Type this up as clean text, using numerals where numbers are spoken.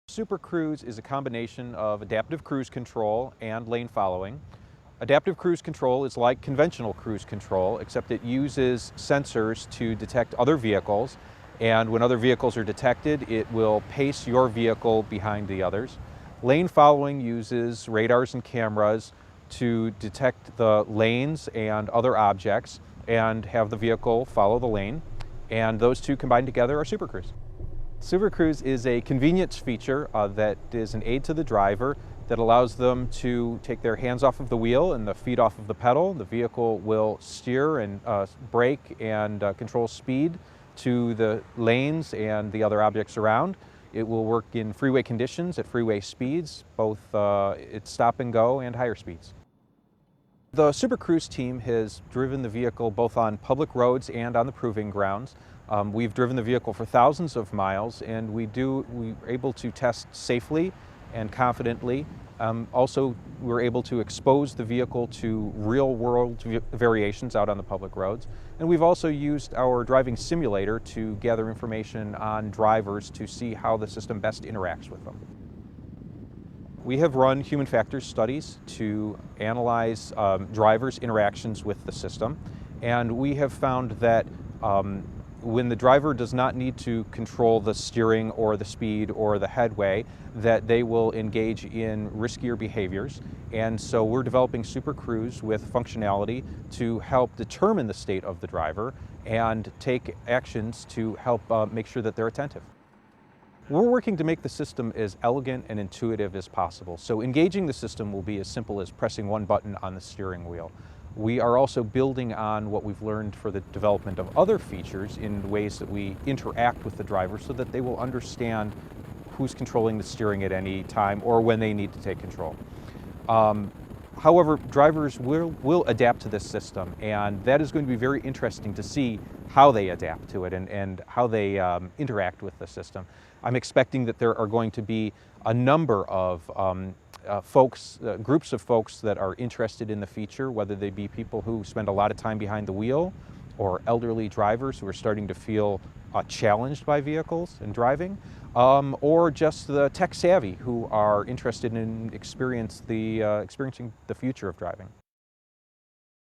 Super Cruise is a combination of adaptive cruise control and lane following. Adaptive cruise control is like conventional cruise control, except it uses sensors to detect other vehicles, and when other vehicles are detected, it will pace your vehicle behind the others. Lane following uses radars and cameras to detect the lanes and other objects and have the vehicle follow the lane, and those two combined together are Super Cruise. Super Cruise is a convenience feature that is an aid to the driver that allows them to take their hands off of the wheel and the feet off of the pedal. The vehicle will steer and brake and control speed to the lanes and the other objects around. It will work in freeway conditions at freeway speeds, both at stop and go and higher speeds. The Super Cruise team has driven the vehicle both on public roads and on the proving grounds. We've driven the vehicle for thousands of miles, and we're able to test safely and confidently. Also, we're able to expose the vehicle to real-world variations out on the public roads. And we've also used our driving simulator to gather information on drivers to see how the system best interacts with them. We have run human factors studies to analyze drivers' interactions with the system, and we have found that when the driver does not need to control the steering or the speed or the headway, that they will engage in riskier behaviors. And so we're developing Super Cruise with functionality to help determine the state of the driver and take actions to help make sure that they're attentive. We're working to make the system as elegant and intuitive as possible. So engaging the system will be as simple as pressing one button on the steering wheel. We are also building on what we've learned for the development of other features in ways that we interact with the driver so that they will understand who's controlling the steering at any time or when they need to take control. However, drivers will adapt to this system, and that is going to be very interesting to see how they adapt to it and how they interact with the system. I'm expecting that there are going to be a number of groups of folks that are interested in the feature, whether they be people who spend a lot of time behind the wheel or elderly drivers who are starting to feel challenged by vehicles and driving, or just the tech savvy who are interested in experiencing the future of driving.